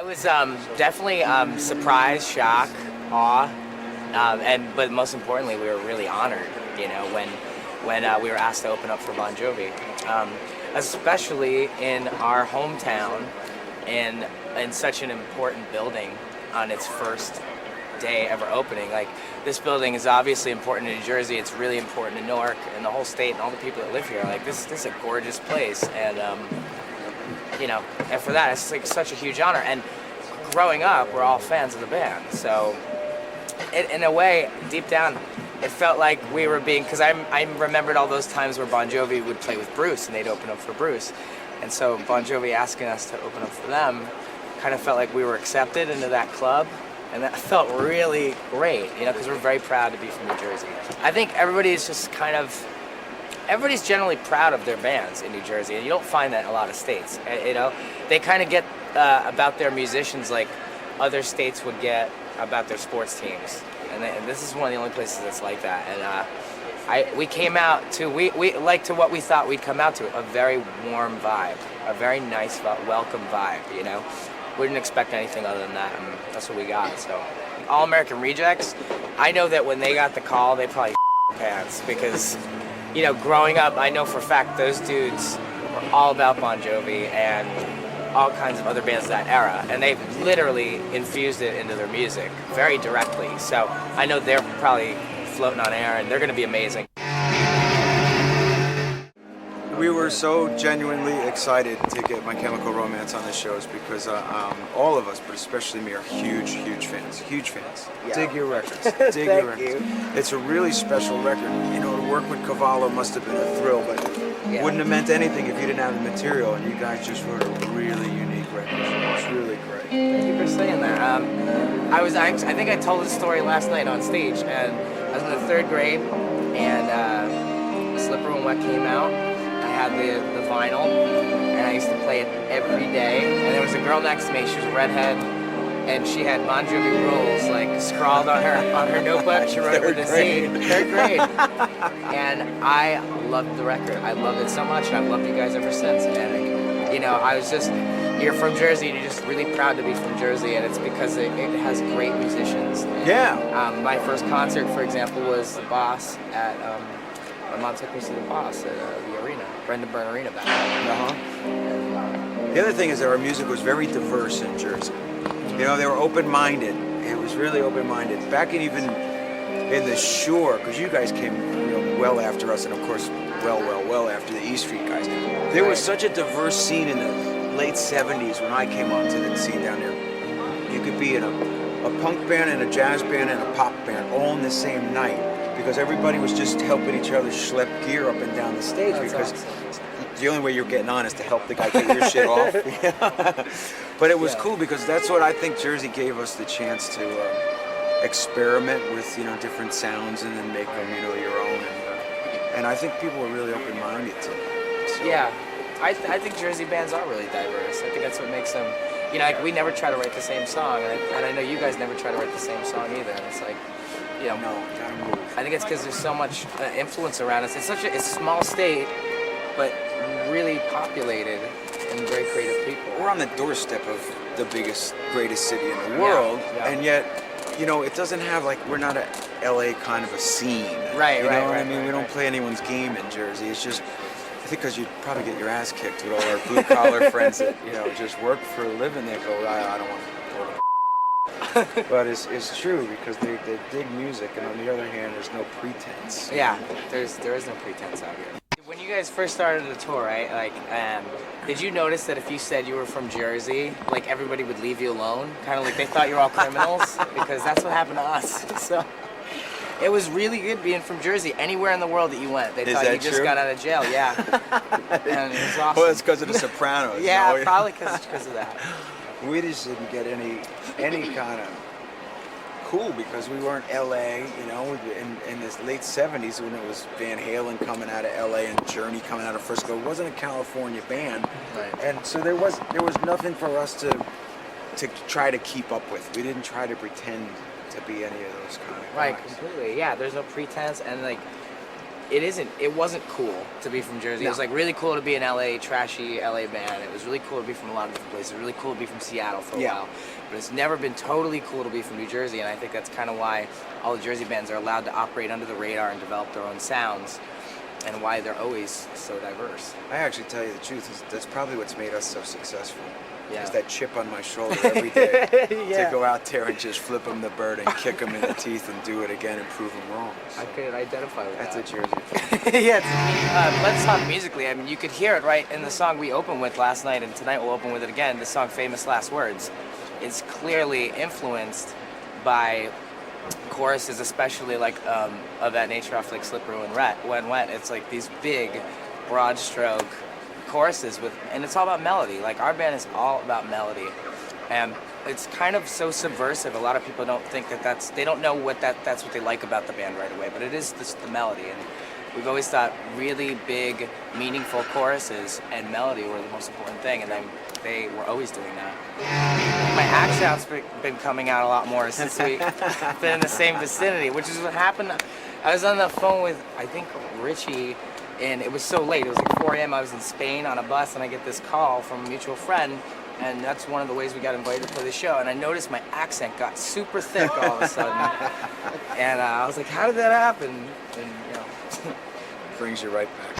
was definitely surprise, shock, awe, but most importantly, we were really honored. When we were asked to open up for Bon Jovi, especially in our hometown, in such an important building on its first day ever opening. Like, this building is obviously important in New Jersey. It's really important in Newark and the whole state and all the people that live here. Like, this is a gorgeous place, and and for that, it's like such a huge honor. And growing up, we're all fans of the band, so in a way, deep down, it felt like we were being, because I remembered all those times where Bon Jovi would play with Bruce and they'd open up for Bruce, and so Bon Jovi asking us to open up for them kind of felt like we were accepted into that club. And that felt really great, because we're very proud to be from New Jersey. I think everybody's generally proud of their bands in New Jersey, and you don't find that in a lot of states. They kind of get about their musicians like other states would get about their sports teams, and this is one of the only places that's like that. And we came out to we like to what we thought we'd come out to, a very warm vibe, a very nice, welcome vibe. We didn't expect anything other than that, and that's what we got. So, All American Rejects, I know that when they got the call, they probably pants, because, growing up, I know for a fact those dudes were all about Bon Jovi and all kinds of other bands of that era, and they've literally infused it into their music very directly. So I know they're probably floating on air, and they're going to be amazing. We were so genuinely excited to get My Chemical Romance on the shows because all of us, but especially me, are huge fans. Huge fans. Yeah. Dig your records. Dig your records. It's a really special record. To work with Cavallo must have been a thrill, but wouldn't have meant anything if you didn't have the material, and you guys just wrote a really unique record. It's really great. Thank you for saying that. I think I told this story last night on stage, and I was in the 3rd grade, and Slipper When Wet came out. I had the vinyl, and I used to play it every day. And there was a girl next to me. She was a redhead, and she had Bon Jovi Rules like scrawled on her notebook. She wrote it with a Z. 3rd grade. And I loved the record. I loved it so much, and I've loved you guys ever since. And I was just, you're from Jersey, and you're just really proud to be from Jersey, and it's because it has great musicians. And, my first concert, for example, was the Boss at. My mom took me to the Boss at the arena, Brendan Byrne Arena back then. The other thing is that our music was very diverse in Jersey. They were open-minded. It was really open-minded. Back even in the Shore, because you guys came well after us, and of course well after the E Street guys. There was such a diverse scene in the late 70s when I came onto the scene down there. You could be in a punk band and a jazz band and a pop band all in the same night, because everybody was just helping each other schlep gear up and down the stage. That's because awesome. The only way you're getting on is to help the guy get your shit off. But it was cool because that's what I think Jersey gave us the chance to experiment with, different sounds and then make them, your own. And I think people were really open-minded to it. So. Yeah, I think Jersey bands are really diverse. I think that's what makes them, like we never try to write the same song, and I know you guys never try to write the same song either. And it's like, No, gotta move. I think it's because there's so much influence around us. It's it's a small state, but really populated and very creative people. We're on the doorstep of the biggest, greatest city in the world, and yet, it doesn't have we're not a LA kind of a scene. Right, you know what right, I mean? right, we don't right. play anyone's game in Jersey. It's just, I think because you'd probably get your ass kicked with all our blue collar friends that just work for a living. They go, I don't want to go to. But it's true because they dig music, and on the other hand, there's no pretense. Yeah, there is no pretense out here. When you guys first started the tour, right? Did you notice that if you said you were from Jersey, everybody would leave you alone? Kind of like they thought you were all criminals? Because that's what happened to us. So it was really good being from Jersey. Anywhere in the world that you went, they thought you just got out of jail. Yeah, and it was awesome. Well, it's because of the Sopranos. Yeah, probably because of that. We just didn't get any kind of cool because we weren't LA, in this late 70s when it was Van Halen coming out of LA and Journey coming out of Frisco. It wasn't a California band. Right. And so there was nothing for us to try to keep up with. We didn't try to pretend to be any of those kind of guys. Right, completely. Yeah, there's no pretense, and it wasn't cool to be from Jersey. It was No. like really cool to be an LA, trashy LA band. It was really cool to be from a lot of different places. Really cool to be from Seattle for a Yeah. while. But it's never been totally cool to be from New Jersey, and I think that's kind of why all the Jersey bands are allowed to operate under the radar and develop their own sounds, and why they're always so diverse. I actually tell you the truth, is that's probably what's made us so successful. Yeah. Is that chip on my shoulder every day Yeah. to go out there and just flip them the bird and kick them in the teeth and do it again and prove them wrong. I could identify with That's a that. Jersey. Yeah. Let's talk musically. I mean, you could hear it right in the song we opened with last night, and tonight we'll open with it again. The song "Famous Last Words" is clearly influenced by choruses, especially like of that nature off like "Slippery When Wet." It's like these big, broad stroke choruses and it's all about melody. Like our band is all about melody, and it's kind of so subversive. A lot of people don't think they don't know that's what they like about the band right away, but it is just the melody. And we've always thought really big, meaningful choruses and melody were the most important thing, and then they were always doing that. My accent's been coming out a lot more since we've been in the same vicinity, which is what happened. I was on the phone with, I think, Richie, and it was so late. It was like 4 a.m. I was in Spain on a bus, and I get this call from a mutual friend, and that's one of the ways we got invited to play the show. And I noticed my accent got super thick all of a sudden, and I was like, "How did that happen?" And Brings you right back.